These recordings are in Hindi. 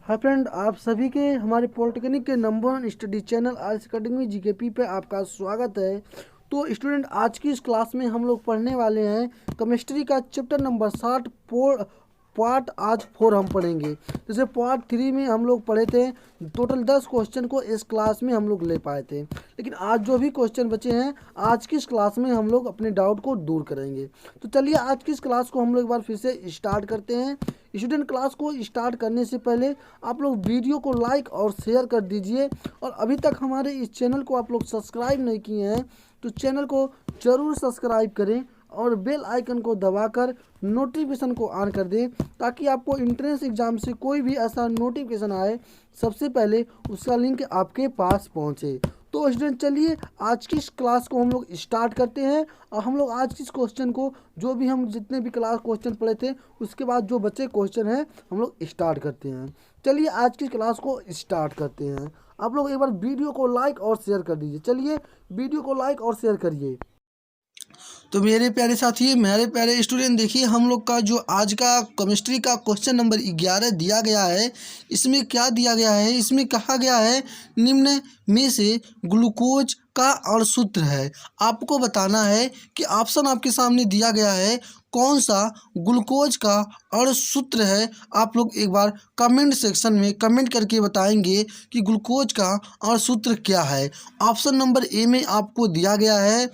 हाय फ्रेंड, आप सभी के हमारे पॉलिटेक्निक के number 1 study channel are academy GKP पे आपका स्वागत है। तो स्टूडेंट, आज की इस क्लास में हम लोग पढ़ने वाले हैं केमिस्ट्री का चैप्टर नंबर 60 पार्ट आज 4 हम पढ़ेंगे। जैसे पार्ट 3 में हम लोग पढ़े थे, टोटल 10 क्वेश्चन को इस क्लास में हम लोग ले पाए थे, लेकिन आज जो भी क्वेश्चन बचे हैं आज की इस क्लास में हम लोग अपने डाउट को दूर करेंगे। तो चलिए आज की इस क्लास को हम लोग एक बार फिर से स्टार्ट करते हैं। स्टूडेंट, क्लास को स्टार्ट करने से पहले आप लोग वीडियो को लाइक और शेयर कर दीजिए, और अभी तक हमारे इस चैनल को आप लोग सब्सक्राइब नहीं किए हैं तो चैनल को ज़रूर सब्सक्राइब करें और बेल आइकन को दबाकर नोटिफिकेशन को ऑन कर दें, ताकि आपको एंट्रेंस एग्ज़ाम से कोई भी ऐसा नोटिफिकेशन आए सबसे पहले उसका लिंक आपके पास पहुंचे। तो स्टूडेंट, चलिए आज की इस क्लास को हम लोग स्टार्ट करते हैं। और हम लोग आज की इस क्वेश्चन को, जो भी हम जितने भी क्लास क्वेश्चन पढ़े थे उसके बाद जो बचे क्वेश्चन हैं हम लोग स्टार्ट करते हैं। चलिए आज की क्लास को स्टार्ट करते हैं। आप लोग एक बार वीडियो को लाइक और शेयर कर दीजिए। चलिए वीडियो को लाइक और शेयर करिए। तो मेरे प्यारे साथी, मेरे प्यारे स्टूडेंट, देखिए हम लोग का जो आज का केमिस्ट्री का क्वेश्चन नंबर 11 दिया गया है। इसमें क्या दिया गया है? इसमें कहा गया है निम्न में से ग्लूकोज का अणुसूत्र है। आपको बताना है कि ऑप्शन आपके सामने दिया गया है, कौन सा ग्लूकोज का अणुसूत्र है। आप लोग एक बार कमेंट सेक्शन में कमेंट करके बताएंगे कि ग्लूकोज का अणुसूत्र क्या है। ऑप्शन नंबर ए में आपको दिया गया है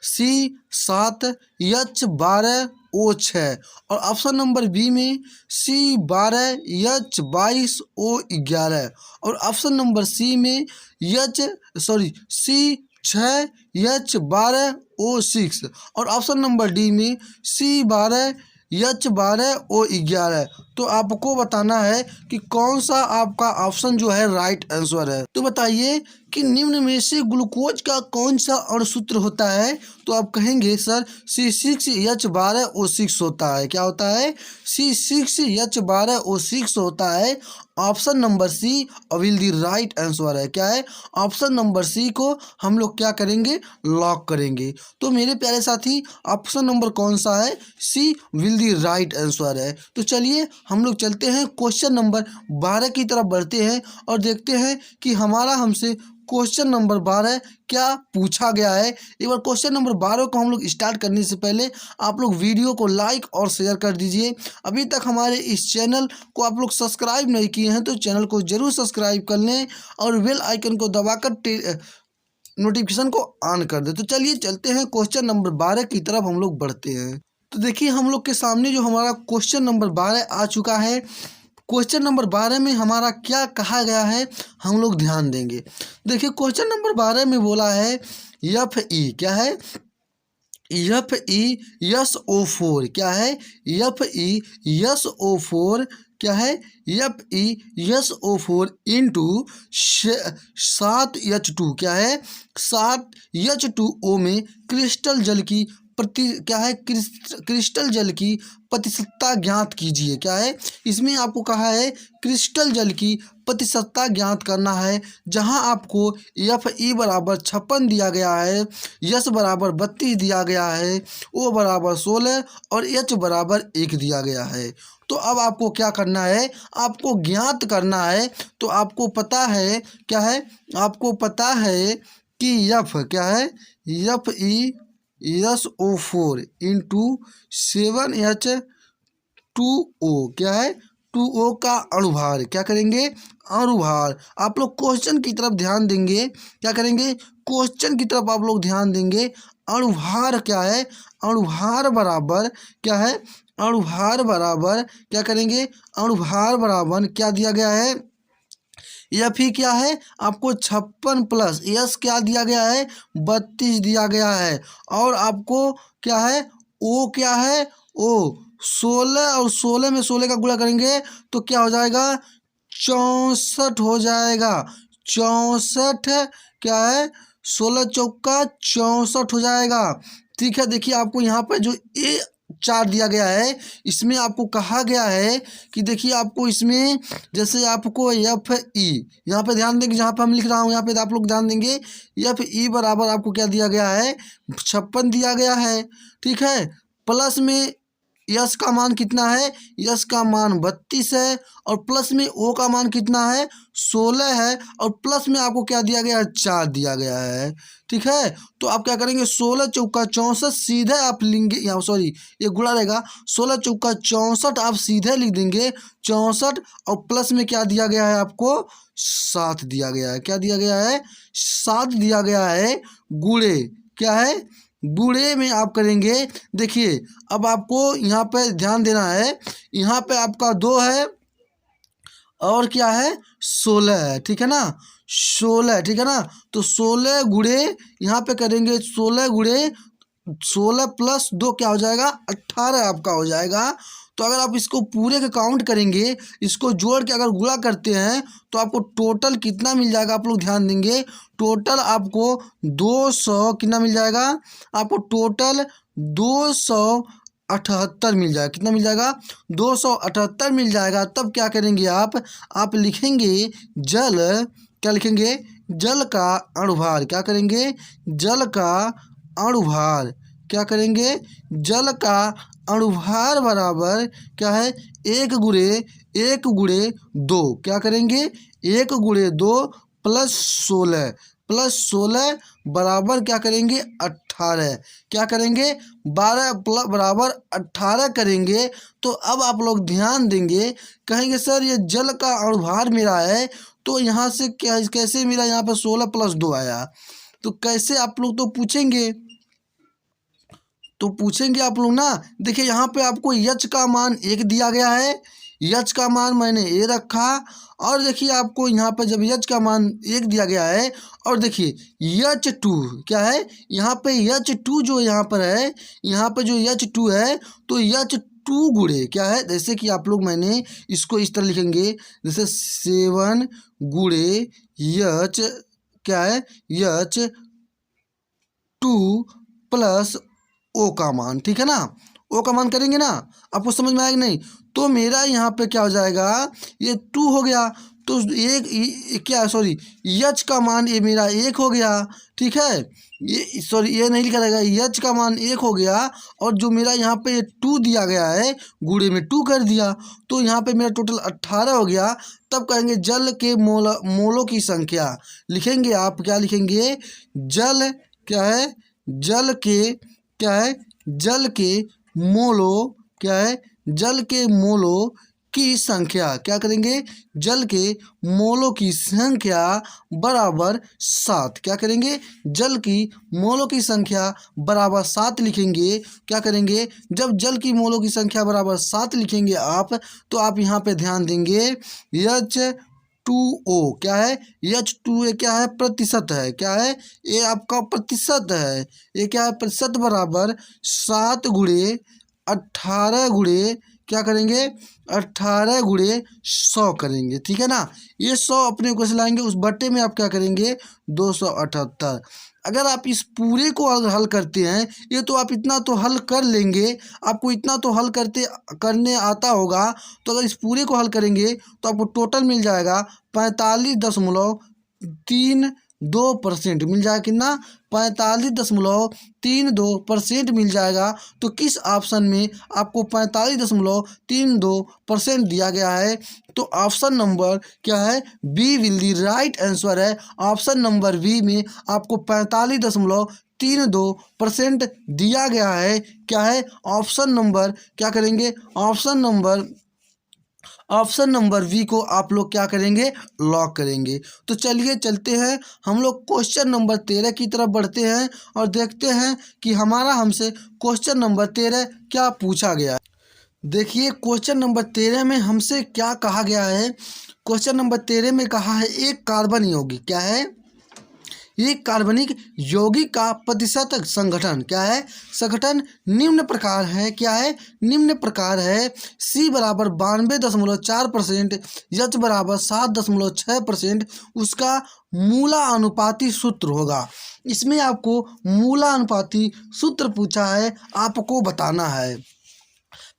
C7H12O6, और ऑप्शन नंबर बी में C12H22O11, और ऑप्शन नंबर सी में C6H12O6, और ऑप्शन नंबर डी में C12H12O11। तो आपको बताना है कि कौन सा आपका ऑप्शन जो है राइट आंसर है। तो बताइए कि निम्न में से ग्लूकोज का कौन सा अणुसूत्र होता है? तो आप कहेंगे सर C6H12O6 होता है। क्या होता है? C6H12O6 होता है। Option number C will the right answer है। क्या है? ऑप्शन नंबर सी को हम लोग क्या करेंगे? लॉक करेंगे। तो मेरे प्यारे साथी, ऑप्शन नंबर कौन सा है? सी विल दी राइट आंसर है। तो चलिए हम लोग चलते हैं क्वेश्चन नंबर 12 की तरफ बढ़ते हैं और देखते हैं कि हमारा हमसे क्वेश्चन नंबर 12 क्या पूछा गया है। एक बार क्वेश्चन नंबर 12 को हम लोग स्टार्ट करने से पहले आप लोग वीडियो को लाइक और शेयर कर दीजिए। अभी तक हमारे इस चैनल को आप लोग सब्सक्राइब नहीं किए हैं तो चैनल को ज़रूर सब्सक्राइब कर लें और बेल आइकन को दबाकर नोटिफिकेशन को ऑन कर दे। तो चलिए चलते हैं क्वेश्चन नंबर 12 की तरफ हम लोग बढ़ते हैं। तो देखिए हम लोग के सामने जो हमारा क्वेश्चन नंबर 12 आ चुका है। क्वेश्चन नंबर 12 में हमारा क्या कहा गया है हम लोग ध्यान देंगे। देखिए क्वेश्चन नंबर 12 में बोला है Fe। क्या है? FeSO4। क्या है? FeSO4। क्या है? FeSO4 into 7H2। क्या है? 7H2O में क्रिस्टल जल की क्रिस्टल जल की प्रतिशतता ज्ञात कीजिए। क्या है? इसमें आपको कहा है क्रिस्टल जल की प्रतिशतता ज्ञात करना है, जहां आपको Fe बराबर 56 दिया गया है, S बराबर 32 दिया गया है, O बराबर 16 और H बराबर 1 दिया गया है। तो अब आपको क्या करना है? आपको ज्ञात करना है। तो आपको पता है क्या है? आपको पता है कि F क्या है? FeSO4 into 7H2O। क्या है? 2O का अणुभार। क्या करेंगे? अणुभार। आप लोग क्वेश्चन की तरफ ध्यान देंगे। क्या करेंगे? क्वेश्चन की तरफ आप लोग ध्यान देंगे। अणुभार क्या है? अणुभार बराबर क्या है? अणुभार बराबर क्या करेंगे? अणुभार बराबर क्या दिया गया है? Fe क्या है? आपको 56 प्लस S क्या दिया गया है? 32 दिया गया है। और आपको क्या है? O क्या है? O 16, और 16 में 16 का गुणा करेंगे तो क्या हो जाएगा? 64 हो जाएगा। 64 क्या है? 16 चौका 64 हो जाएगा। ठीक है, देखिए आपको यहाँ पर जो चार दिया गया है, इसमें आपको कहा गया है कि देखिए आपको इसमें जैसे आपको Fe, यहाँ पे ध्यान देंगे, जहाँ पे हम लिख रहा हूँ यहाँ पे आप लोग ध्यान देंगे। Fe बराबर आपको क्या दिया गया है? 56 दिया गया है। ठीक है, प्लस में यस का मान कितना है, यस का मान 32 है और प्लस में ओ का मान कितना है 16 है और प्लस में आपको क्या दिया गया है 4 दिया गया है। ठीक है, तो आप क्या करेंगे 16 चौका 64 सीधे आप लेंगे, यहाँ सॉरी ये गुणा रहेगा, 16 चौका 64 आप सीधे लिख देंगे 64 और प्लस में क्या दिया गया है आपको 7 दिया गया है। क्या दिया गया है 7 दिया गया है। गुणे क्या है, गुणे में आप करेंगे, देखिए अब आपको यहाँ पे ध्यान देना है, यहाँ पे आपका 2 है और क्या है 16 है। ठीक है ना, 16, ठीक है ना, तो 16 गुणे यहाँ पे करेंगे 16 गुणे 16 प्लस 2 क्या हो जाएगा 18 आपका हो जाएगा। तो अगर आप इसको पूरे का काउंट करेंगे, इसको जोड़ के अगर गुणा करते हैं तो आपको टोटल कितना मिल जाएगा, आप लोग ध्यान देंगे, टोटल आपको 200 कितना मिल जाएगा, आपको टोटल 278 मिल जाएगा। कितना मिल जाएगा 278 मिल जाएगा। तब क्या करेंगे आप लिखेंगे जल, क्या लिखेंगे जल का अणुभार, क्या करेंगे जल का अणुभार, क्या करेंगे जल का अणुभार बराबर क्या है 1 गुणे 2, क्या करेंगे 1 गुणे 2 प्लस 16 बराबर क्या करेंगे 18, क्या करेंगे 12 बराबर 18 करेंगे। तो अब आप लोग ध्यान देंगे, कहेंगे सर ये जल का अणुभार मेरा है तो यहाँ से क्या कैसे मेरा यहाँ पर 16 प्लस 2 आया, तो कैसे आप लोग तो पूछेंगे आप लोग ना। देखिए यहाँ पे आपको यच का मान 1 दिया गया है, यच का मान मैंने ए रखा और देखिए आपको यहाँ पे जब यच का मान 1 दिया गया है और देखिए यच 2 क्या है, यहाँ पे यच 2 जो यहाँ पर है, यहाँ पे जो यच 2 है तो यच 2 गुणे क्या है, जैसे कि आप लोग मैंने इसको इस तरह लिखेंगे जैसे 7 गुणे यच क्या है यच 2 प्लस ओ का मान। ठीक है ना, ओ का मान करेंगे ना, आपको समझ में आएगा नहीं, तो मेरा यहाँ पे क्या हो जाएगा ये 2 हो गया, तो क्या सॉरी यच का मान ये मेरा 1 हो गया। ठीक है, ये सॉरी ये नहीं लिखा रहेगा, यच का मान 1 हो गया और जो मेरा यहाँ पे ये 2 दिया गया है गुणे में 2 कर दिया, तो यहाँ पे मेरा टोटल 18 हो गया। तब कहेंगे जल के मोलों की संख्या, लिखेंगे आप क्या लिखेंगे जल क्या है जल के क्या है जल के मोलों क्या है जल के मोलों की संख्या, क्या करेंगे जल के मोलों की संख्या बराबर 7, क्या करेंगे जल की मोलों की संख्या बराबर 7 लिखेंगे। क्या करेंगे जब जल की मोलों की संख्या बराबर 7 लिखेंगे आप, तो आप यहाँ पे ध्यान देंगे H2O क्या है H2O क्या है प्रतिशत है, क्या है ये आपका प्रतिशत है, ये क्या है प्रतिशत बराबर 7 गुणे 18 गुणे क्या करेंगे 18 गुणे 100 करेंगे। ठीक है ना, ये 100 अपने को से लाएंगे, उस बट्टे में आप क्या करेंगे 278। अगर आप इस पूरे को अगर हल करते हैं, ये तो आप इतना तो हल कर लेंगे, आपको इतना तो हल करने आता होगा, तो अगर इस पूरे को हल करेंगे तो आपको टोटल मिल जाएगा 45.32% मिल जाएगा। कितना 45.32% मिल जाएगा। तो किस ऑप्शन में आपको 45.32% दिया गया है, तो ऑप्शन नंबर क्या है B will the right answer है। ऑप्शन नंबर बी में आपको 45.32% दिया गया है। क्या है ऑप्शन नंबर, क्या करेंगे ऑप्शन नंबर वी को आप लोग क्या करेंगे लॉक करेंगे। तो चलिए चलते हैं हम लोग क्वेश्चन नंबर 13 की तरफ बढ़ते हैं और देखते हैं कि हमारा हमसे क्वेश्चन नंबर 13 क्या पूछा गया है। देखिए क्वेश्चन नंबर 13 में हमसे क्या कहा गया है। क्वेश्चन नंबर 13 में कहा है एक कार्बन यौगिक क्या है, एक कार्बनिक यौगिक का प्रतिशत संगठन क्या है, संगठन निम्न प्रकार है, क्या है निम्न प्रकार है। C बराबर 92.4%, H बराबर 7.6%, उसका मूलानुपाती सूत्र होगा। इसमें आपको मूलानुपाती सूत्र पूछा है, आपको बताना है।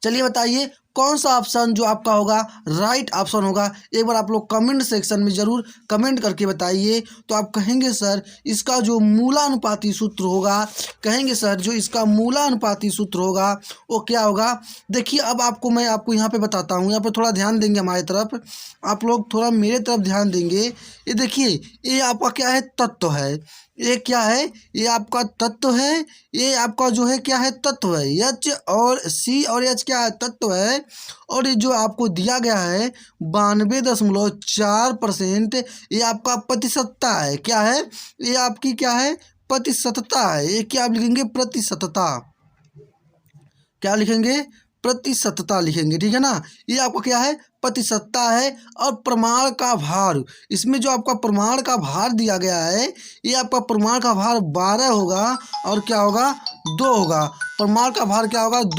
चलिए बताइए कौन सा ऑप्शन जो आपका होगा राइट ऑप्शन होगा, एक बार आप लोग कमेंट सेक्शन में ज़रूर कमेंट करके बताइए। तो आप कहेंगे सर इसका जो मूलानुपाती सूत्र होगा, कहेंगे सर जो इसका मूलानुपाती सूत्र होगा वो क्या होगा। देखिए अब मैं आपको यहाँ पे बताता हूँ, यहाँ पे थोड़ा ध्यान देंगे हमारी तरफ, आप लोग थोड़ा मेरे तरफ ध्यान देंगे। ये देखिए ये आपका क्या है, तत्व है। ये क्या है, ये आपका तत्व है। ये आपका जो है क्या है, तत्व है। एच और सी और एच क्या है, तत्व है। और ये जो आपको दिया गया है 92.4%, ये आपका प्रतिशतता है। क्या है, ये आपकी क्या है, प्रतिशतता है। ये क्या आप लिखेंगे, प्रतिशतता। क्या लिखेंगे, प्रतिशतता लिखेंगे, ठीक है ना। ये आपका क्या है, प्रतिशतता है। और प्रमाण का भार, इसमें जो आपका प्रमाण का भार दिया गया है, ये आपका प्रमाण का भार 12 होगा और क्या होगा, 2 होगा। प्रमाण का भार क्या होगा, 2।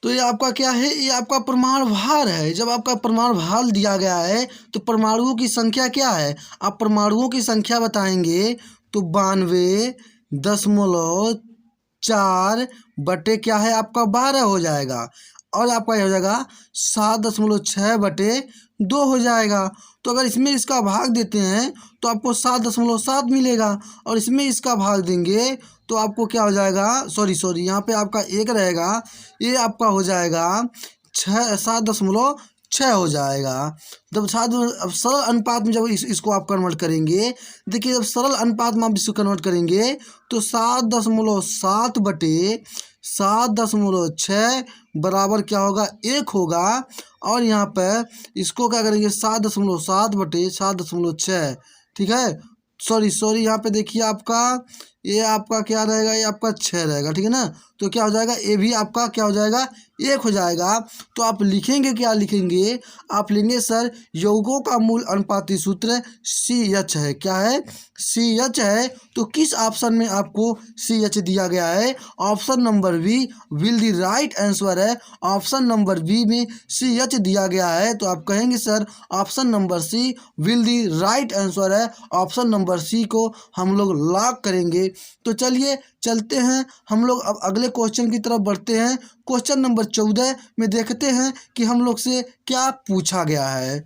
तो ये आपका क्या है, ये आपका प्रमाण भार है। जब आपका प्रमाण भार दिया गया है तो परमाणुओं की संख्या क्या है, आप परमाणुओं की संख्या बताएंगे तो 92.4 बटे क्या है आपका 12 हो जाएगा। और आपका ये हो जाएगा 7.6/2 हो जाएगा। तो अगर इसमें इसका भाग देते हैं तो आपको 7.7 मिलेगा, और इसमें इसका भाग देंगे तो आपको क्या हो जाएगा, सॉरी यहाँ पे आपका 1 रहेगा, ये आपका हो जाएगा 7.6 हो जाएगा। जब अब सरल अनुपात में जब इसको आप कन्वर्ट करेंगे, देखिए जब सरल अनुपात में आप इसको कन्वर्ट करेंगे तो 7.6 बराबर क्या होगा, 1 होगा। और यहाँ पर इसको क्या करेंगे, 7.7/7.6, ठीक है। सॉरी यहाँ पे देखिए आपका ये आपका क्या रहेगा, ये आपका 6 रहेगा, ठीक है ना। तो क्या हो जाएगा, ये भी आपका क्या हो जाएगा, 1 हो जाएगा। तो आप लिखेंगे, क्या लिखेंगे, आप लेंगे सर यौगों का मूल अनुपाती सूत्र CH है। क्या है, CH है। तो किस ऑप्शन में आपको CH दिया गया है, option number B will the right answer है। ऑप्शन नंबर बी में CH दिया गया है। तो आप कहेंगे sir option number C will the right answer है। ऑप्शन नंबर सी को हम लोग लॉक करेंगे। तो चलिए चलते हैं हम लोग अब अगले क्वेश्चन की तरफ बढ़ते हैं। क्वेश्चन नंबर 14 में देखते हैं कि हम लोग से क्या पूछा गया है।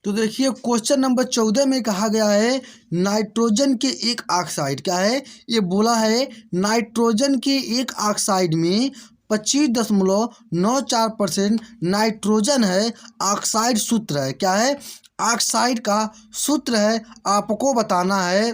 तो देखिए क्वेश्चन नंबर 14 में कहा गया है नाइट्रोजन के एक ऑक्साइड, क्या है, ये बोला है नाइट्रोजन के एक ऑक्साइड में 25.94% नाइट्रोजन है। ऑक्साइड सूत्र है, क्या है, ऑक्साइड का सूत्र है, आपको बताना है।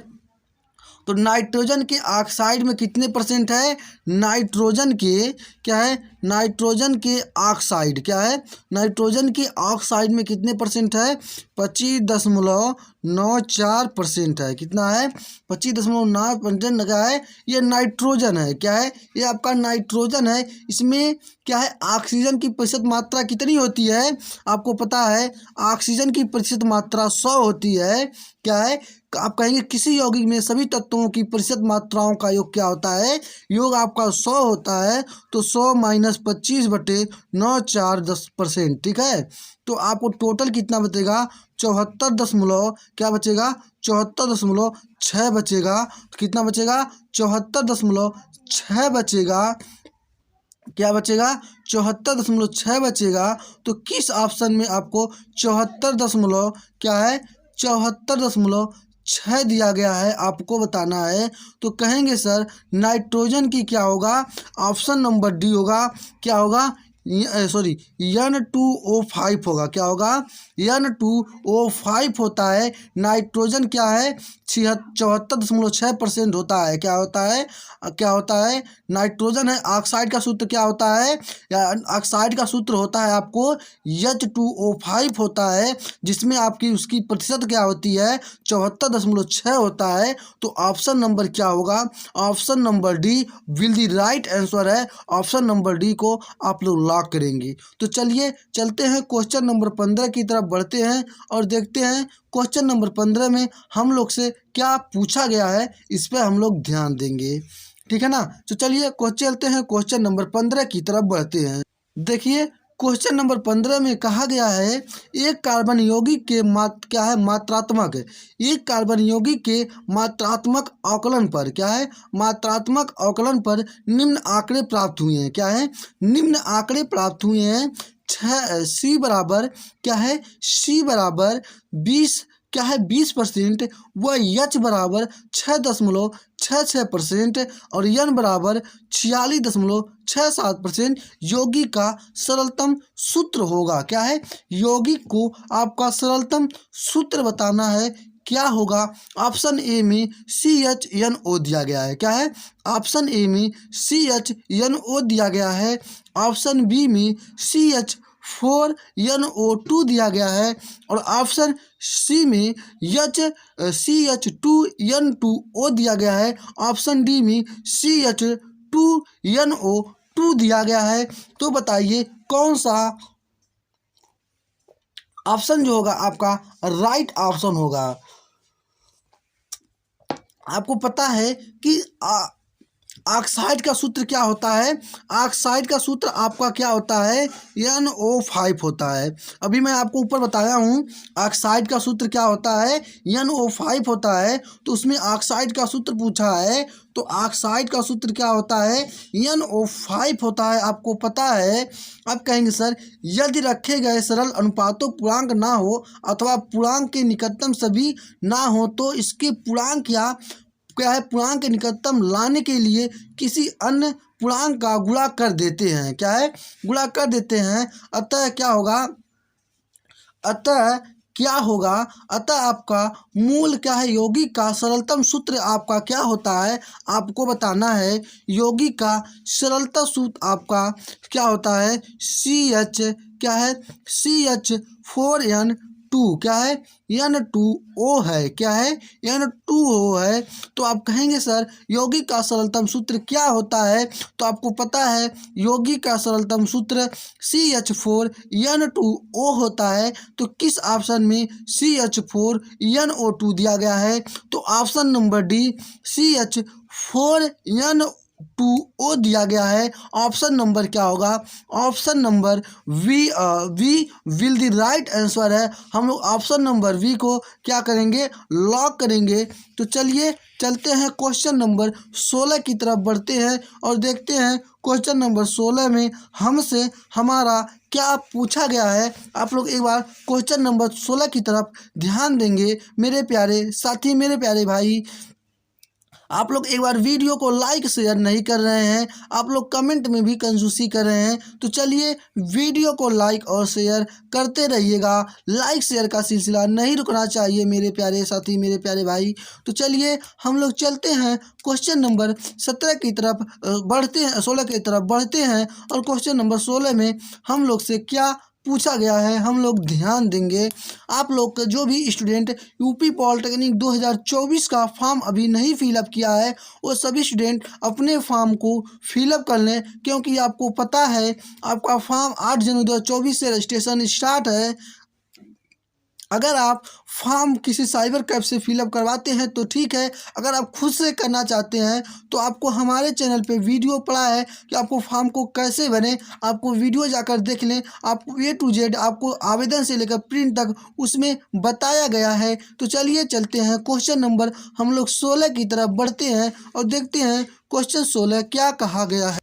तो नाइट्रोजन के ऑक्साइड में कितने परसेंट है, नाइट्रोजन के क्या है, नाइट्रोजन के ऑक्साइड क्या है, नाइट्रोजन के ऑक्साइड में कितने परसेंट है, 25.94% है। कितना है, 25.9% का है। ये नाइट्रोजन है, क्या है, ये आपका नाइट्रोजन है। इसमें क्या है, ऑक्सीजन की प्रतिशत मात्रा कितनी होती है, आपको पता है ऑक्सीजन की प्रतिशत मात्रा 100 होती है। क्या है, आप कहेंगे किसी यौगिक में सभी तत्वों की प्रतिशत मात्राओं का योग क्या होता है, योग आपका 100 होता है। तो 100 - 25/940%, ठीक है। तो आपको टोटल कितना बचेगा, 74 दशमलव क्या बचेगा, 74.6 बचेगा। तो कितना बचेगा, 74.6 बचेगा। क्या बचेगा, 74.6 बचेगा। तो किस ऑप्शन में आपको 74 क्या है, 74.6 दिया गया है, आपको बताना है। तो कहेंगे सर नाइट्रोजन की क्या होगा, ऑप्शन नंबर डी होगा। क्या होगा, सॉरी N2O5 होगा। क्या होगा, N2O5 होता है। नाइट्रोजन क्या है, 74.6% होता है। क्या होता है, क्या होता है, नाइट्रोजन है। ऑक्साइड का सूत्र क्या होता है, ऑक्साइड का सूत्र होता है आपको H2O5 होता है, जिसमें आपकी उसकी प्रतिशत क्या होती है, 74.6 होता है। तो ऑप्शन नंबर क्या होगा, option number D will the right answer है। ऑप्शन नंबर डी को आप लोग लॉक करेंगे। तो चलिए चलते हैं क्वेश्चन नंबर 15 की तरफ बढ़ते हैं और देखते हैं क्वेश्चन नंबर 15 में हम लोग से क्या पूछा गया है, इस पर हम लोग ध्यान देंगे, ठीक है ना। तो चलिए चलते हैं क्वेश्चन नंबर 15 की तरफ बढ़ते हैं। देखिए क्वेश्चन नंबर 15 में कहा गया है एक कार्बन यौगिक के क्या है मात्रात्मक, एक कार्बन यौगिक के मात्रात्मक अवकलन पर क्या है मात्रात्मक अवकलन पर निम्न आंकड़े प्राप्त हुए हैं। क्या है निम्न आंकड़े प्राप्त हुए हैं। सी बराबर क्या है सी बराबर 20% व एच बराबर 6.66% और एन बराबर 46.67% यौगिक का सरलतम सूत्र होगा। क्या है यौगिक को आपका सरलतम सूत्र बताना है, क्या होगा। ऑप्शन ए में CHNO दिया गया है। क्या है ऑप्शन ए में CHNO दिया गया है। ऑप्शन बी में CH4NO2 दिया गया है और ऑप्शन सी में CH2N2O दिया गया है। ऑप्शन डी में CH2NO2 दिया गया है। तो बताइए कौन सा ऑप्शन जो होगा आपका राइट ऑप्शन होगा। आपको पता है कि ऑक्साइड का सूत्र क्या होता है। ऑक्साइड का सूत्र आपका क्या होता है NO5 होता है। अभी मैं आपको ऊपर बताया हूँ ऑक्साइड का सूत्र क्या होता है NO5 होता है। तो उसमें ऑक्साइड का सूत्र पूछा है तो ऑक्साइड का सूत्र क्या होता है NO5 होता है। आपको पता है। अब कहेंगे सर यदि रखे गए सरल अनुपातों पूर्णांक ना हो अथवा पूर्णांक के निकटतम सभी ना हो तो इसके पूर्णांक क्या है पूर्णांक के निकटतम लाने के लिए किसी अन्य पूर्णांक का गुणा कर देते हैं। क्या है गुणा कर देते हैं। अतः क्या होगा अतः आपका मूल क्या है यौगिक का सरलतम सूत्र आपका क्या होता है आपको बताना है। यौगिक का सरलतम सूत्र आपका क्या होता है CH4N2 क्या है N2O है। क्या है N2O है। तो आप कहेंगे सर यौगिक का सरलतम सूत्र क्या होता है। तो आपको पता है यौगिक का सरलतम सूत्र CH4NO2 होता है। तो किस ऑप्शन में CH4NO2 दिया गया है। तो ऑप्शन नंबर डी CH4NO2 दिया गया है। ऑप्शन नंबर क्या होगा option number B will the right answer है। हम लोग ऑप्शन नंबर वी को क्या करेंगे लॉक करेंगे। तो चलिए चलते हैं क्वेश्चन नंबर 16 की तरफ बढ़ते हैं और देखते हैं क्वेश्चन नंबर 16 में हमसे हमारा क्या पूछा गया है। आप लोग एक बार क्वेश्चन नंबर 16 की तरफ ध्यान देंगे मेरे प्यारे साथी मेरे प्यारे भाई। आप लोग एक बार वीडियो को लाइक शेयर नहीं कर रहे हैं, आप लोग कमेंट में भी कंजूसी कर रहे हैं। तो चलिए वीडियो को लाइक और शेयर करते रहिएगा। लाइक शेयर का सिलसिला नहीं रुकना चाहिए मेरे प्यारे साथी मेरे प्यारे भाई। तो चलिए हम लोग चलते हैं क्वेश्चन नंबर 17 की तरफ बढ़ते हैं 16 की तरफ बढ़ते हैं और क्वेश्चन नंबर 16 में हम लोग से क्या पूछा गया है हम लोग ध्यान देंगे। आप लोग का जो भी स्टूडेंट यूपी पॉलिटेक्निक 2024 का फॉर्म अभी नहीं फिलअप किया है वो सभी स्टूडेंट अपने फॉर्म को फिलअप कर लें, क्योंकि आपको पता है आपका फॉर्म 8 जनवरी 2024 से रजिस्ट्रेशन स्टार्ट है। अगर आप फॉर्म किसी साइबर कैफ से फिलअप करवाते हैं तो ठीक है, अगर आप खुद से करना चाहते हैं तो आपको हमारे चैनल पे वीडियो पड़ा है कि आपको फॉर्म को कैसे भरें। आपको वीडियो जाकर देख लें, आपको A to Z आपको आवेदन से लेकर प्रिंट तक उसमें बताया गया है। तो चलिए चलते हैं क्वेश्चन नंबर हम लोग 16 की तरफ बढ़ते हैं और देखते हैं क्वेश्चन 16 क्या कहा गया है।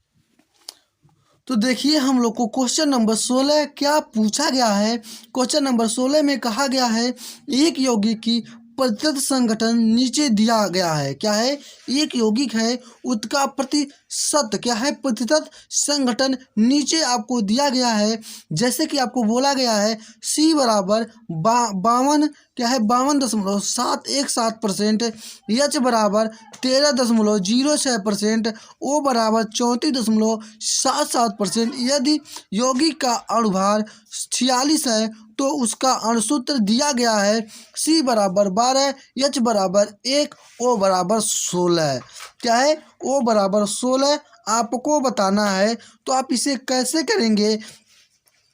तो देखिए हम लोग को क्वेश्चन नंबर 16 क्या पूछा गया है। क्वेश्चन नंबर 16 में कहा गया है एक यौगिक की प्रतिशत संगठन नीचे दिया गया है। क्या है एक यौगिक है उसका प्रतिशत क्या है प्रतिशत संगठन नीचे आपको दिया गया है। जैसे कि आपको बोला गया है C बराबर 52 क्या है 52.717%, H बराबर 13.06%, O बराबर 34.77%। यदि यौगिक का अणुभार 46 है तो उसका अणुसूत्र दिया गया है C बराबर 12, H बराबर 1, O बराबर 16। क्या है O बराबर 16 आपको बताना है। तो आप इसे कैसे करेंगे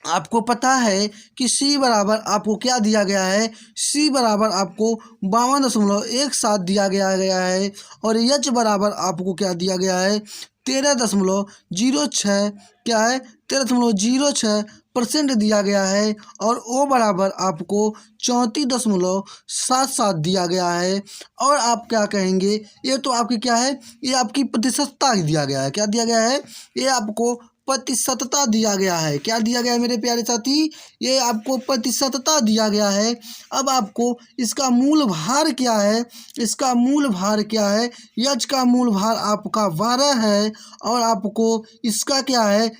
आपको पता है कि C बराबर आपको क्या दिया गया है, C बराबर आपको 52.17 दिया गया है और H बराबर आपको क्या दिया गया है, 13.06 क्या है, 13.06% दिया गया है और O बराबर आपको 34.77 दिया गया है। और आप क्या कहेंगे, ये तो आपकी क्या है, ये आपकी प्रतिशतता दिया गया है। क्या दिया गया है, ये आपको प्रतिशतता दिया गया है। क्या दिया गया है मेरे प्यारे साथी, ये आपको प्रतिशतता दिया गया है। अब आपको इसका मूल भार क्या है, इसका मूल भार क्या है, यच का मूल भार आपका 12 है और आपको इसका क्या है,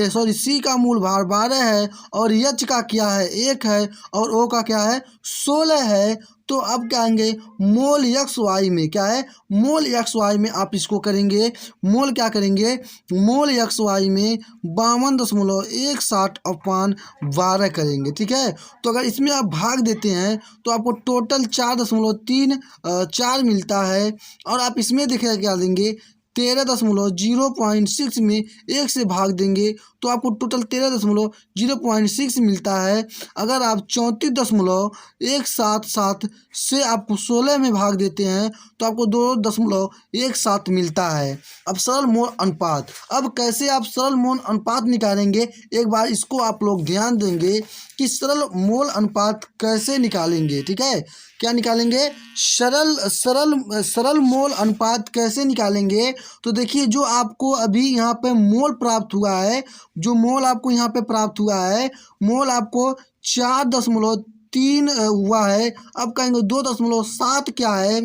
सॉरी सी का मूल भार 12 है और यच का क्या है 1 है और ओ का क्या है 16 है। तो अब क्या आएंगे, मोल एक्स वाई में क्या है, मोल एक्स वाई में आप इसको करेंगे, मोल क्या करेंगे, मोल एक्स वाई में 52.61/12 करेंगे। ठीक है, तो अगर इसमें आप भाग देते हैं तो आपको टोटल 4.34 मिलता है और आप इसमें देखिए क्या देंगे, 13.06 में 1 से भाग देंगे तो आपको टोटल 13.06 मिलता है। अगर आप 34.177 से आपको 16 में भाग देते हैं तो आपको 2.17 मिलता है। अब सरल मोल अनुपात, अब कैसे आप सरल मोल अनुपात निकालेंगे, एक बार इसको आप लोग ध्यान देंगे कि सरल मोल अनुपात कैसे निकालेंगे। ठीक है, क्या निकालेंगे, सरल मोल अनुपात कैसे निकालेंगे। तो देखिए जो आपको अभी यहाँ पे मोल प्राप्त हुआ है, जो मोल आपको यहाँ पे प्राप्त हुआ है, मोल आपको 4.3 हुआ है। अब कहेंगे 2.7 क्या है,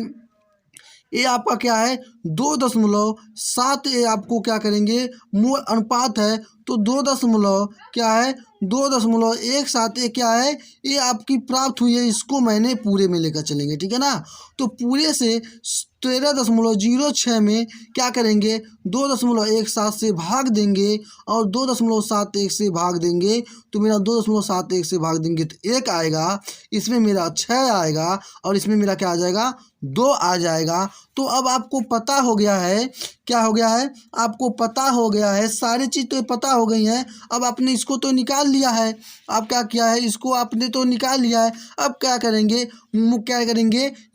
ये आपका क्या है 2.7, ये आपको क्या करेंगे मोल अनुपात है तो 2 क्या है 2.17 ये क्या है, ये आपकी प्राप्त हुई है। इसको मैंने पूरे में लेकर चलेंगे, ठीक है ना। तो पूरे से 13.06 में क्या करेंगे, 2.17 से भाग देंगे और 2.71 से भाग देंगे तो मेरा 2.71 से भाग देंगे तो 1 आएगा, इसमें मेरा 6 आएगा और इसमें मेरा क्या आ जाएगा 2 आ जाएगा। तो अब आपको पता हो गया है, क्या हो गया है, आपको पता हो गया है, सारी चीज़ तो पता हो गई हैं। अब आपने इसको तो निकाल लिया है, आप क्या किया है, इसको आपने तो निकाल लिया है। अब क्या करेंगे,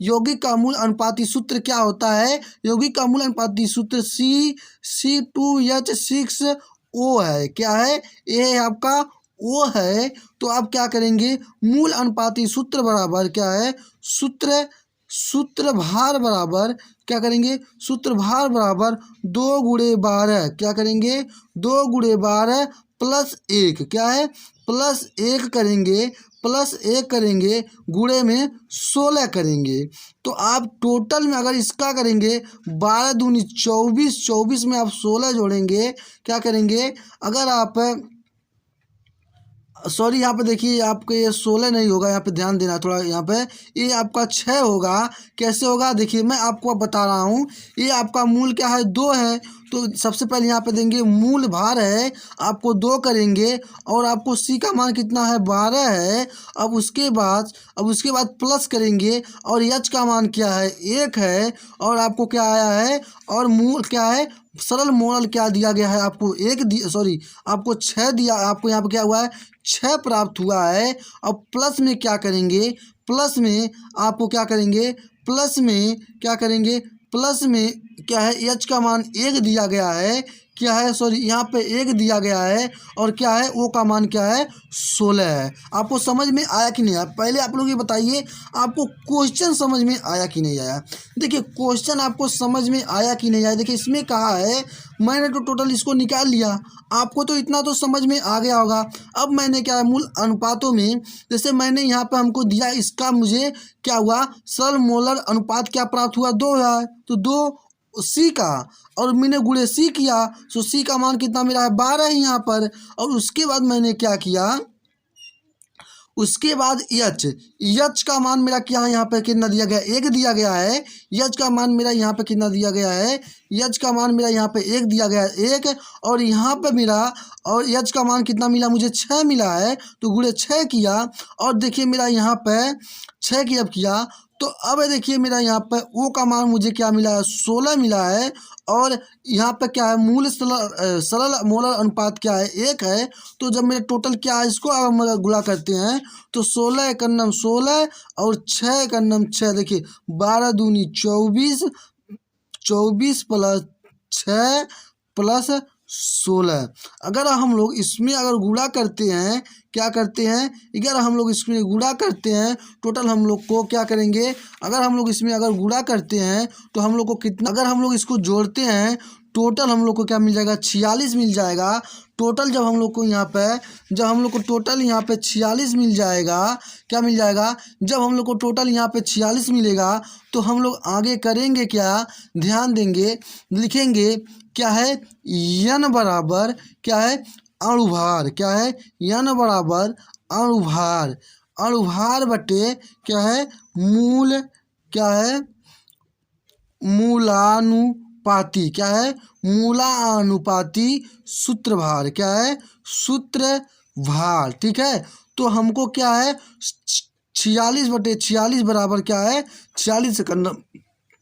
यौगिक का मूल अनुपाती सूत्र क्या होता है, यौगिक का मूल अनुपाती सूत्र C2H6O है। क्या है, ये है आपका O है। तो आप क्या करेंगे, मूल अनुपाती सूत्र बराबर क्या है, सूत्र भार बराबर क्या करेंगे, सूत्र भार बराबर 2 × 12, क्या करेंगे 2 × 12 +1 क्या है +1 करेंगे, +1 करेंगे गुणे में 16 करेंगे। तो आप टोटल में अगर इसका करेंगे 12 दूनी 24, 24 में आप 16 जोड़ेंगे, क्या करेंगे, अगर आप सॉरी यहाँ पे देखिए आपके ये 16 नहीं होगा, यहाँ पे ध्यान देना थोड़ा, यहाँ पे ये आपका 6 होगा। कैसे होगा, देखिए मैं आपको बता रहा हूँ। ये आपका मूल क्या है 2 है, तो सबसे पहले यहाँ पे देंगे मूल भार है, आपको 2 करेंगे और आपको सी का मान कितना है 12 है। अब उसके बाद प्लस करेंगे और एच का मान क्या है 1 है और आपको क्या आया है, और मूल क्या है, सरल मोल क्या दिया गया है आपको, आपको 6 दिया, आपको यहाँ पे क्या हुआ है 6 प्राप्त हुआ है। अब प्लस में क्या करेंगे, प्लस में आपको क्या करेंगे, प्लस में क्या करेंगे, प्लस में क्या है एच का मान 1 दिया गया है, क्या है यहाँ पे 1 दिया गया है और क्या है ओ का मान क्या है 16 है। आपको समझ में आया कि नहीं आया, पहले आप लोग ये बताइए आपको क्वेश्चन समझ में आया कि नहीं आया। देखिए क्वेश्चन आपको समझ में आया कि नहीं आया, देखिए इसमें कहा है, मैंने तो टोटल इसको निकाल लिया, आपको तो इतना तो समझ में आ गया होगा। अब मैंने क्या है मूल अनुपातों में, जैसे मैंने यहाँ पे हमको दिया, इसका मुझे क्या हुआ सरल मोलर अनुपात क्या प्राप्त हुआ 2 है, तो 2 सी का और मैंने गुणे सी किया, तो सी का मान कितना मेरा है 12 है यहाँ पर। और उसके बाद मैंने क्या किया, उसके बाद यच का मान मेरा क्या है यहाँ पे कितना दिया गया 1 दिया गया है, यच का मान मेरा यहाँ पे कितना दिया गया है, यच का मान मेरा यहाँ पे 1 दिया गया है 1, और यहाँ पे मेरा और यच का मान कितना मिला मुझे 6 मिला है, तो गुणे 6 किया और देखिए मेरा यहाँ पे 6 की अब किया, तो अब देखिए मेरा यहाँ पर ओ का मान मुझे क्या मिला है 16 मिला है और यहाँ पे क्या है, मूल सरल मोलर अनुपात क्या है, 1 है। तो जब मेरा टोटल क्या है, इसको अब हम अगर गुणा करते हैं तो 16 एकन्नम 16 और 6 एकन्नम 6, देखिए 12 दूनी 24, 24 प्लस 6 प्लस 16। अगर हम लोग इसमें अगर गुणा करते हैं, क्या करते हैं, अगर हम लोग इसमें गुणा करते हैं, टोटल हम लोग को क्या करेंगे, अगर हम लोग इसमें अगर गुणा करते हैं तो हम लोग को कितना, अगर हम लोग इसको जोड़ते हैं टोटल हम लोग को क्या मिल जाएगा, 46 मिल जाएगा। टोटल जब हम लोग को यहाँ पे, जब हम लोग को टोटल यहाँ पे 46 मिल जाएगा, क्या मिल जाएगा, जब हम लोग को टोटल यहाँ पे 46 मिलेगा तो हम लोग आगे करेंगे क्या, ध्यान देंगे, लिखेंगे क्या है, यन बराबर क्या है, अणुभार, क्या है, यन बराबर अणुभार, अणुभार बटे क्या है, मूल, क्या है, मूलानुपाती, क्या है, मूलानुपाती सूत्रभार, क्या है, सूत्रभार। ठीक है, तो हमको क्या है, 46 बटे 46 बराबर क्या है, 46 से करना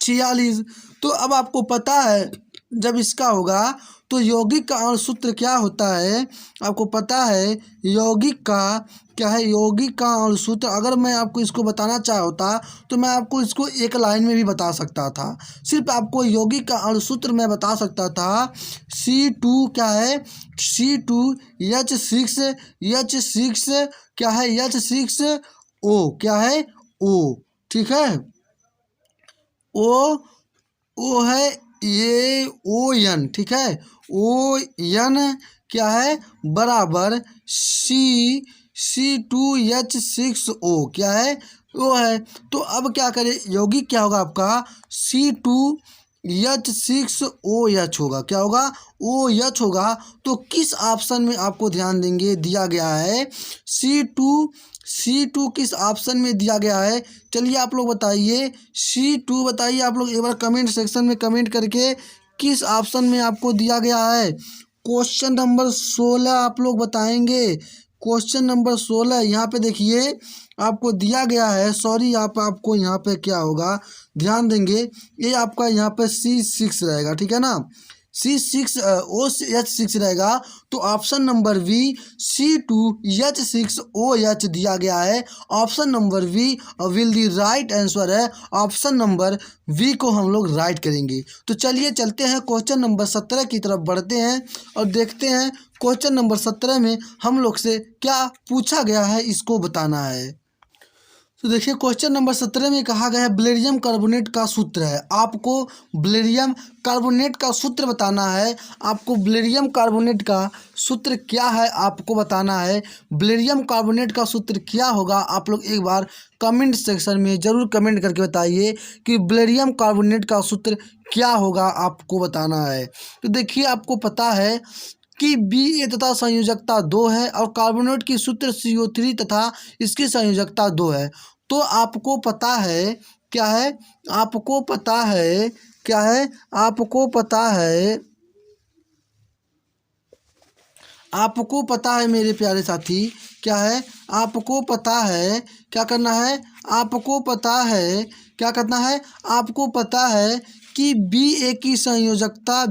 46। तो अब आपको पता है जब इसका होगा तो यौगिक का अणु सूत्र क्या होता है, आपको पता है यौगिक का क्या है, यौगिक का अणु सूत्र। अगर मैं आपको इसको बताना चाहता तो मैं आपको इसको एक लाइन में भी बता सकता था, सिर्फ आपको यौगिक का अणु सूत्र मैं बता सकता था। C2 क्या है, C2H6 क्या है, H6O क्या है, O। ठीक है, ओ है ये ON, ठीक है, ON क्या है, बराबर C2H6O क्या है, वो है। तो अब क्या करें, यौगिक क्या होगा आपका, C2H6OH होगा, क्या होगा, OH होगा। तो किस ऑप्शन में आपको ध्यान देंगे दिया गया है, C2 किस ऑप्शन में दिया गया है, चलिए आप लोग बताइए, C2 बताइए आप लोग एक बार कमेंट सेक्शन में कमेंट करके, किस ऑप्शन में आपको दिया गया है। क्वेश्चन नंबर 16 आप लोग बताएंगे, क्वेश्चन नंबर 16 यहाँ पे देखिए आपको दिया गया है, सॉरी आपको यहाँ पे क्या होगा, ध्यान देंगे, ये आपका यहाँ पे C6 रहेगा, ठीक है ना, OH6 रहेगा। तो ऑप्शन नंबर वी C2H6OH दिया गया है, option number B will the right answer है, ऑप्शन नंबर वी को हम लोग राइट करेंगे। तो चलिए चलते हैं क्वेश्चन नंबर 17 की तरफ बढ़ते हैं और देखते हैं क्वेश्चन नंबर 17 में हम लोग से क्या पूछा गया है, इसको बताना है। तो देखिए क्वेश्चन नंबर 17 में कहा गया है बेरिलियम कार्बोनेट का सूत्र है, आपको बेरिलियम कार्बोनेट का सूत्र बताना है, आपको बेरिलियम कार्बोनेट का सूत्र क्या है आपको बताना है। बेरिलियम कार्बोनेट का सूत्र क्या होगा, आप लोग एक बार कमेंट सेक्शन में ज़रूर कमेंट करके बताइए कि बेरिलियम कार्बोनेट का सूत्र क्या होगा, आपको बताना है। तो देखिए आपको पता है कि Ba तथा संयोजकता 2 है और कार्बोनेट की सूत्र CO3 तथा इसकी संयोजकता 2 है। तो आपको पता है क्या है, आपको पता है क्या है, आपको पता है, आपको पता है मेरे प्यारे साथी क्या है, आपको पता है क्या करना है, आपको पता है क्या करना है, आपको पता है कि Ba की संयोजकता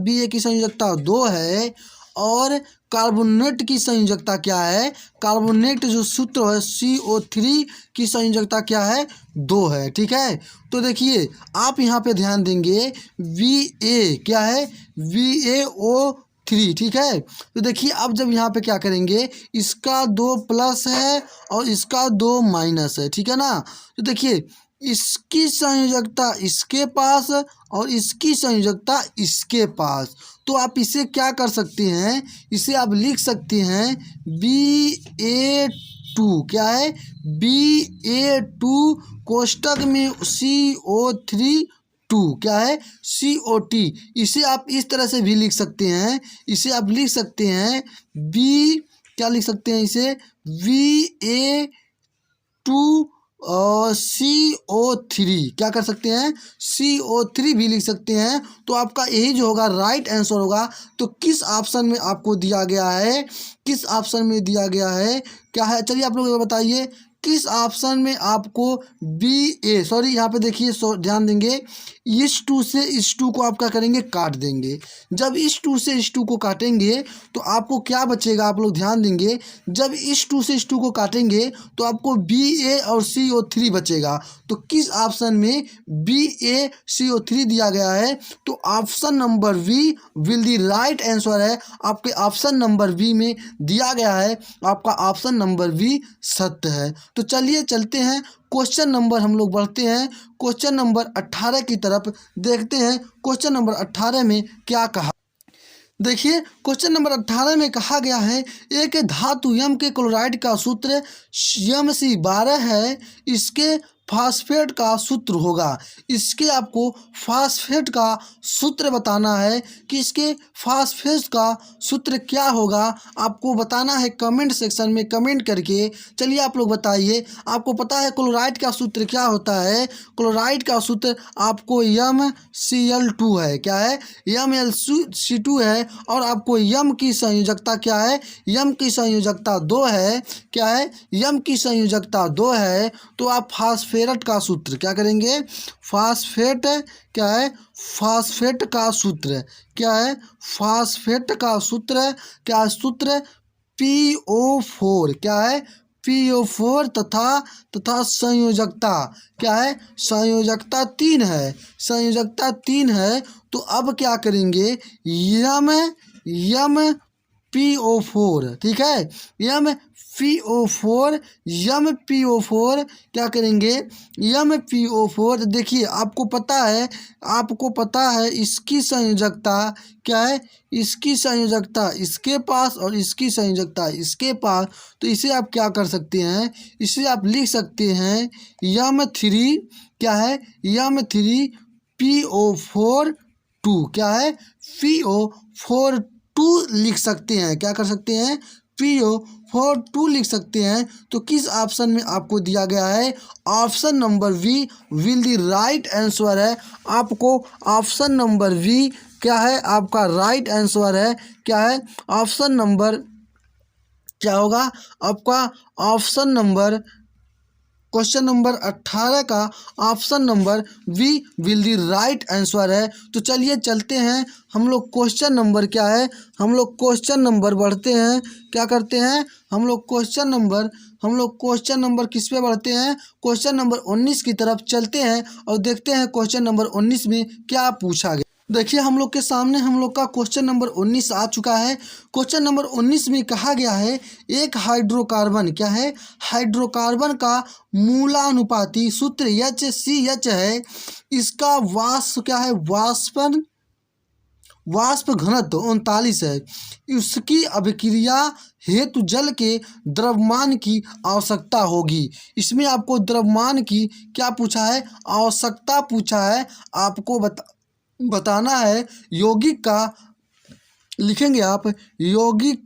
2 है और कार्बोनेट की संयोजकता क्या है, कार्बोनेट जो सूत्र है CO3 की संयोजकता क्या है, 2 है। ठीक है, तो देखिए आप यहाँ पे ध्यान देंगे Va क्या है, VaO3, ठीक है। तो देखिए अब जब यहाँ पे क्या करेंगे, इसका 2 प्लस है और इसका 2 माइनस है, ठीक है ना। तो देखिए इसकी संयोजकता इसके पास और इसकी संयोजकता इसके पास, तो आप इसे क्या कर सकते हैं, इसे आप लिख सकते हैं Ba2 क्या है, Ba2 कोष्टक में CO3 क्या है, COT। इसे आप इस तरह से भी लिख सकते हैं, इसे आप लिख सकते हैं क्या लिख सकते हैं इसे, Va2 और CO3 क्या कर सकते हैं, CO3 भी लिख सकते हैं। तो आपका यही जो होगा राइट आंसर होगा। तो किस ऑप्शन में आपको दिया गया है, किस ऑप्शन में दिया गया है क्या है, चलिए आप लोग बताइए किस ऑप्शन में आपको यहाँ पे देखिए ध्यान देंगे, इस 2 से इस 2 को आप क्या करेंगे, काट देंगे। जब इस 2 से इस 2 को काटेंगे तो आपको क्या बचेगा, आप लोग ध्यान देंगे। जब इस 2 से इस 2 को काटेंगे तो आपको BA और CO3 बचेगा। तो किस ऑप्शन में BaCO3 दिया गया है, तो option number B will the right answer है। आपके ऑप्शन नंबर बी में दिया गया है, आपका ऑप्शन नंबर बी सत्य है। तो चलिए चलते हैं क्वेश्चन नंबर, हम लोग बढ़ते हैं क्वेश्चन नंबर 18 की तरफ। देखते हैं क्वेश्चन नंबर 18 में क्या कहा। देखिए क्वेश्चन नंबर 18 में कहा गया है, एक धातु यम के क्लोराइड का सूत्र YmC12 है, इसके फास्फेट का सूत्र होगा। इसके आपको फास्फेट का सूत्र बताना है कि इसके फास्फेट का सूत्र क्या होगा, आपको बताना है कमेंट सेक्शन में कमेंट करके। चलिए आप लोग बताइए, आपको पता है क्लोराइड का सूत्र क्या होता है। क्लोराइड का सूत्र आपको MCl2 है, क्या है, MLC2 है। और आपको यम की संयोजकता क्या है, यम की संयोजकता 2 है, क्या है, यम की संयोजकता 2 है। तो आप फास्फेट का सूत्र क्या करेंगे, फास्फेट क्या है, फास्फेट का सूत्र क्या है, फास्फेट का सूत्र क्या है, सूत्र PO4 क्या है, PO4 तथा संयोजकता क्या है, संयोजकता 3 है, संयोजकता 3 है। तो अब क्या करेंगे, यम PO4, ठीक है, MPO4 क्या करेंगे, MPO4। देखिए आपको पता है इसकी संयोजकता क्या है, इसकी संयोजकता इसके पास और इसकी संयोजकता इसके पास। तो इसे आप क्या कर सकते हैं, इसे आप लिख सकते हैं M3 क्या है, M3PO4 2 क्या है, PO4 2 लिख सकते हैं, क्या कर सकते हैं, PO4 2 लिख सकते हैं। तो किस ऑप्शन में आपको दिया गया है, option number B will the right answer है। आपको ऑप्शन नंबर बी क्या है, आपका राइट आंसर है, क्या है, ऑप्शन नंबर क्या होगा आपका, ऑप्शन नंबर क्वेश्चन नंबर 18 का option number B will the right answer है। तो चलिए चलते हैं, हम लोग क्वेश्चन नंबर क्या है, हम लोग क्वेश्चन नंबर बढ़ते हैं, क्या करते हैं, हम लोग क्वेश्चन नंबर किस पे बढ़ते हैं, क्वेश्चन नंबर 19 की तरफ चलते हैं और देखते हैं क्वेश्चन नंबर 19 में क्या पूछा गया। देखिए हम लोग के सामने हम लोग का क्वेश्चन नंबर 19 आ चुका है। क्वेश्चन नंबर 19 में कहा गया है, एक हाइड्रोकार्बन क्या है, हाइड्रोकार्बन का मूलानुपाती सूत्र HCH है, इसका वाष्प क्या है, वाष्प घनत्व 39 है, उसकी अभिक्रिया हेतु जल के द्रव्यमान की आवश्यकता होगी। इसमें आपको द्रव्यमान की क्या पूछा है, आवश्यकता पूछा है। आपको बताना है यौगिक का, लिखेंगे आप यौगिक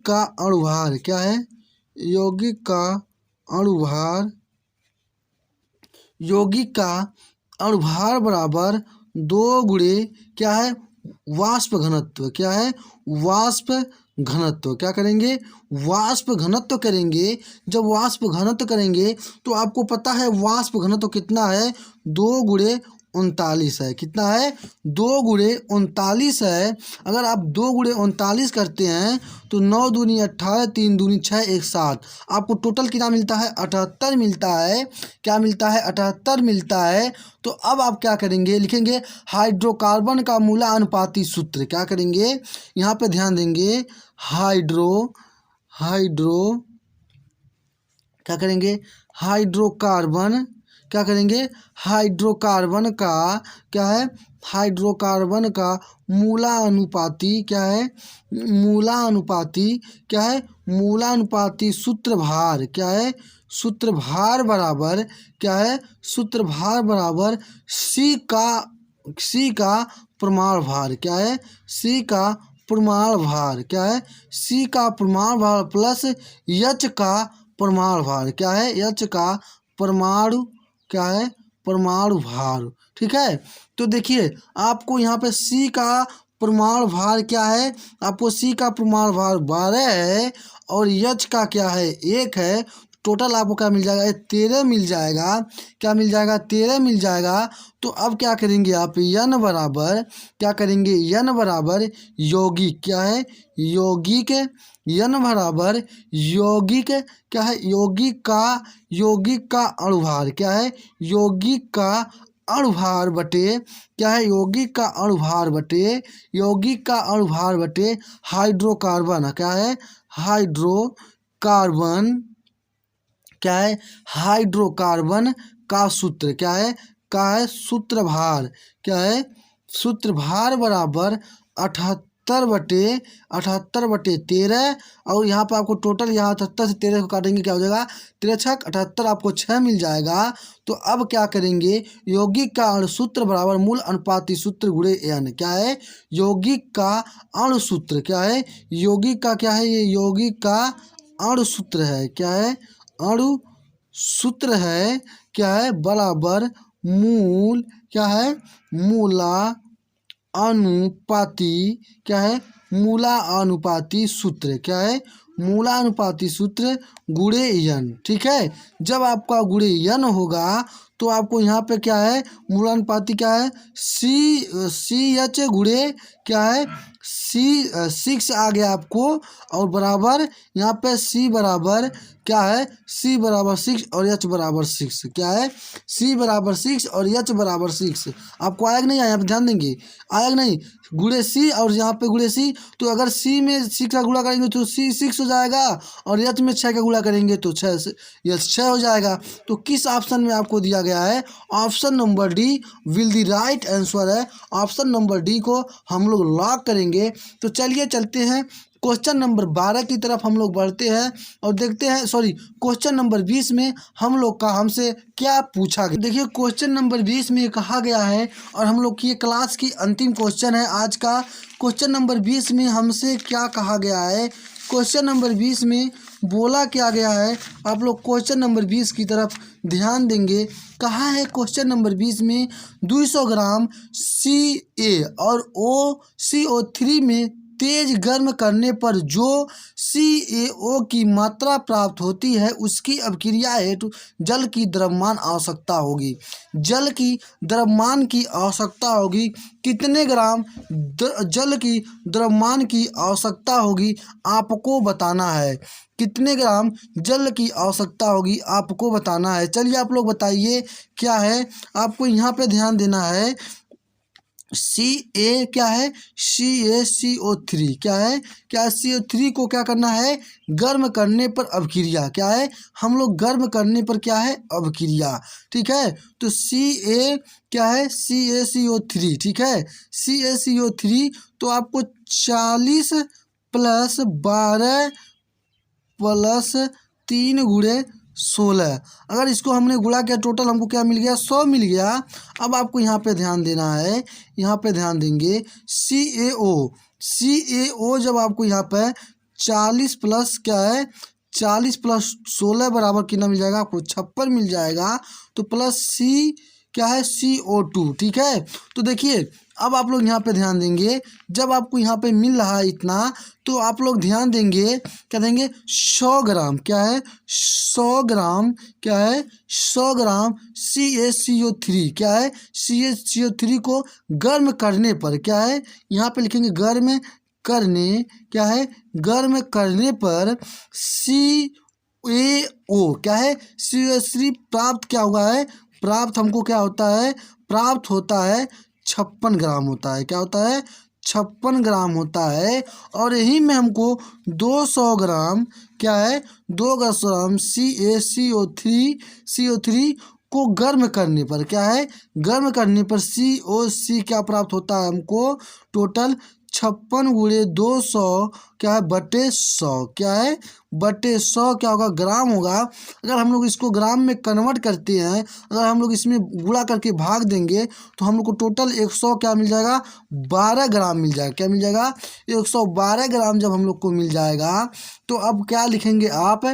का अणुभार क्या है, यौगिक का अणुभार बराबर 2 गुणे क्या है, वाष्प घनत्व क्या है, वाष्प घनत्व क्या करेंगे, वाष्प घनत्व करेंगे। जब वाष्प घनत्व करेंगे तो आपको पता है वाष्प घनत्व कितना है, 2 गुणे 39 है, कितना है, 2 गुणे 39 है। अगर आप 2 गुणे 39 करते हैं तो 9 दूनी 18, 3 दूनी 6, 1 7, आपको टोटल कितना मिलता है, 78 मिलता है, क्या मिलता है, 78 मिलता है। तो अब आप क्या करेंगे, लिखेंगे हाइड्रोकार्बन का मूलानुपाती सूत्र, क्या करेंगे, यहाँ पे ध्यान देंगे, क्या करेंगे, हाइड्रोकार्बन क्या करेंगे, हाइड्रोकार्बन का क्या है, हाइड्रोकार्बन का मूलानुपाती क्या है, मूलानुपाती सूत्रभार क्या है, सूत्रभार बराबर क्या है, सूत्रभार बराबर C का प्रमाण भार क्या है, C का प्रमाण भार क्या है, C का प्रमाण भार प्लस H का प्रमाण भार क्या है, H का परमाणु क्या है, परमाणु भार, ठीक है। तो देखिए आपको यहाँ पे C का प्रमाण भार क्या है, आपको C का प्रमाण भार 12 है और H का क्या है, 1 है। टोटल आपको क्या मिल जाएगा, 13 मिल जाएगा। क्या मिल जाएगा, 13 मिल जाएगा। तो अब क्या करेंगे आप, n बराबर क्या करेंगे, n बराबर यौगिक क्या है, यौगिक n बराबर यौगिक क्या है, यौगिक का अणुभार क्या है, यौगिक का अणुभार बटे क्या है, यौगिक का अणुभार बटे हाइड्रोकार्बन क्या है, हाइड्रोकार्बन क्या है, हाइड्रोकार्बन का सूत्र क्या है, सूत्रभार क्या है, सूत्रभार बराबर 78/13। और यहाँ पर आपको टोटल यहाँ 78 से 13 को काटेंगे क्या हो जाएगा, 13×6 78, आपको 6 मिल जाएगा। तो अब क्या करेंगे, यौगिक का अणुसूत्र बराबर मूल अनुपाती सूत्र गुणे n क्या है, यौगिक का अणुसूत्र क्या है, यौगिक का क्या है, ये यौगिक का अणुसूत्र है क्या है, अणुसूत्र है क्या है, बराबर मूल क्या है, मूलानुपाती क्या है, मूलानुपाती सूत्र क्या है, मूलानुपाती सूत्र गुणे n। ठीक है, जब आपका गुणे n होगा तो आपको यहाँ पे क्या है, मूलानुपाती क्या है, CH गुणे क्या है, 6 आ गया आपको। और बराबर यहाँ पे C बराबर क्या है, C बराबर 6 और H बराबर 6 क्या है, C बराबर 6 और H बराबर 6। आपको आया कि नहीं आया, यहाँ पे ध्यान देंगे, आया कि नहीं, गुणे C और यहाँ पे गुणे C। तो अगर C में 6 का गुणा करेंगे तो C 6 हो जाएगा, और H में 6 का गुणा करेंगे तो 6 हो जाएगा। तो किस ऑप्शन में आपको दिया गया है, option number D will the right answer है। ऑप्शन नंबर डी को हम लोग लॉक करेंगे। तो चलिए चलते हैं क्वेश्चन नंबर 12 की तरफ हम लोग बढ़ते हैं और देखते हैं, सॉरी क्वेश्चन नंबर 20 में हम लोग का हमसे क्या पूछा गया। देखिए क्वेश्चन नंबर 20 में कहा गया है, और हम लोग की क्लास की अंतिम क्वेश्चन है आज का। क्वेश्चन नंबर 20 में हमसे क्या कहा गया है, क्वेश्चन नंबर 20 में बोला क्या गया है, आप लोग क्वेश्चन नंबर 20 की तरफ ध्यान देंगे। कहा है क्वेश्चन नंबर 20 में 200 ग्राम Ca और CO3 में तेज गर्म करने पर जो CaO की मात्रा प्राप्त होती है उसकी अभिक्रिया हेतु जल की द्रव्यमान आवश्यकता होगी। जल की द्रव्यमान की आवश्यकता होगी, कितने ग्राम जल की द्रव्यमान की आवश्यकता होगी आपको बताना है, कितने ग्राम जल की आवश्यकता होगी आपको बताना है। चलिए आप लोग बताइए क्या है, आपको यहाँ पे ध्यान देना है। Ca क्या है, CaCO3 क्या है, क्या CO3 को क्या करना है, गर्म करने पर अभिक्रिया क्या है, हम लोग गर्म करने पर क्या है, अभिक्रिया। ठीक है, तो Ca क्या है, CaCO3 ठीक है, CaCO3 तो आपको 40 + 12 + 3 गुणे 16, अगर इसको हमने गुणा किया टोटल हमको क्या मिल गया, 100 मिल गया। अब आपको यहाँ पे ध्यान देना है, यहाँ पे ध्यान देंगे CaO जब आपको यहाँ पे 40 प्लस क्या है, 40 + 16 बराबर कितना मिल जाएगा आपको, 56 मिल जाएगा। तो प्लस C क्या है, CO2 ठीक है। तो देखिए अब आप लोग यहाँ पे ध्यान देंगे, जब आपको यहाँ पे मिल रहा है इतना तो आप लोग ध्यान देंगे, क्या देंगे, 100 ग्राम क्या है, 100 ग्राम क्या है, 100 ग्राम CaCO3 क्या है, CaCO3 को गर्म करने पर क्या है, यहाँ पे लिखेंगे गर्म करने क्या है, गर्म करने पर CaO क्या है, CO3 प्राप्त क्या हुआ है, प्राप्त हमको क्या होता है, प्राप्त होता है 56 ग्राम होता है, क्या होता है, 56 ग्राम होता है। और यही में हमको 200 ग्राम क्या है, 200 ग्राम CO3 को गर्म करने पर क्या है, गर्म करने पर COC क्या प्राप्त होता है हमको, टोटल 56 × 200 क्या है, बटे 100 क्या है, बटे 100 क्या होगा, ग्राम होगा। अगर हम लोग इसको ग्राम में कन्वर्ट करते हैं, अगर हम लोग इसमें गुणा करके भाग देंगे तो हम लोग को टोटल 100 क्या मिल जाएगा, 12 ग्राम मिल जाएगा। क्या मिल जाएगा, 112 ग्राम जब हम लोग को मिल जाएगा तो अब क्या लिखेंगे आप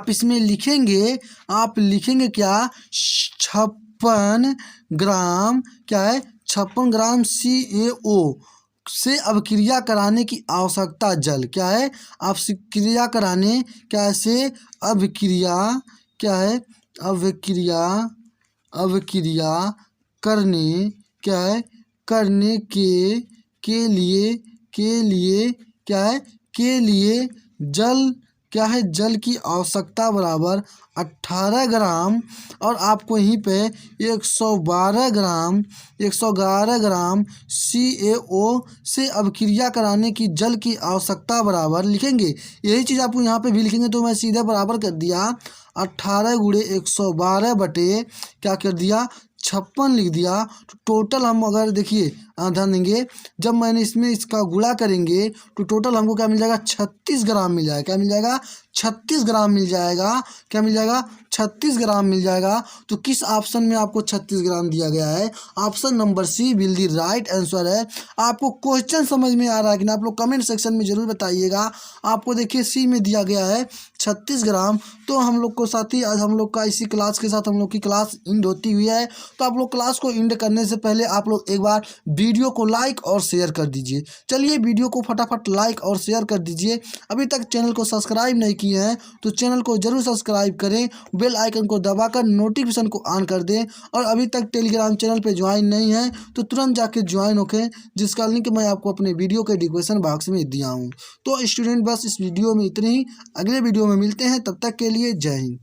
इसमें लिखेंगे, आप लिखेंगे क्या, 56 ग्राम क्या है, 56 ग्राम CaO से अभिक्रिया कराने की आवश्यकता जल क्या है, क्रिया कराने क्या है से अभिक्रिया क्या है, अभिक्रिया अभिक्रिया करने क्या है, करने के लिए क्या है, के लिए जल क्या है, जल की आवश्यकता बराबर 18 ग्राम और आपको यहीं पे 111 ग्राम CaO से अभिक्रिया कराने की जल की आवश्यकता बराबर लिखेंगे। यही चीज़ आपको यहाँ पे भी लिखेंगे तो मैं सीधे बराबर कर दिया 18 गुणे 112 बटे क्या कर दिया 56 लिख दिया। तो टोटल हम अगर देखिए ध्यान देंगे, जब मैंने इसमें इसका गुणा करेंगे तो टोटल हमको क्या मिल जाएगा 36 ग्राम मिल जाएगा। क्या मिल जाएगा 36 ग्राम मिल जाएगा। क्या मिल जाएगा 36 ग्राम मिल जाएगा। तो किस ऑप्शन में आपको 36 ग्राम दिया गया है, option number C will the right answer है। आपको क्वेश्चन समझ में आ रहा है कि ना, आप लोग कमेंट सेक्शन में जरूर बताइएगा। आपको देखिए सी में दिया गया है 36 ग्राम। तो हम लोग को साथ ही आज हम लोग का इसी क्लास के साथ हम लोग की क्लास इंड होती हुई है। तो आप लोग क्लास को इंड करने से पहले आप लोग एक बार वीडियो को लाइक और शेयर कर दीजिए। चलिए वीडियो को फटाफट लाइक और शेयर कर दीजिए। अभी तक चैनल को सब्सक्राइब नहीं किए हैं तो चैनल को जरूर सब्सक्राइब करें, बेल आइकन को दबाकर नोटिफिकेशन को ऑन कर दें। और अभी तक टेलीग्राम चैनल पे ज्वाइन नहीं है तो तुरंत जाके ज्वाइन होके, जिसका लिंक मैं आपको अपने वीडियो के डिस्क्रिप्शन बॉक्स में दिया हूँ। तो स्टूडेंट बस इस वीडियो में इतने ही, अगले वीडियो में मिलते हैं, तब तक के लिए जय हिंद।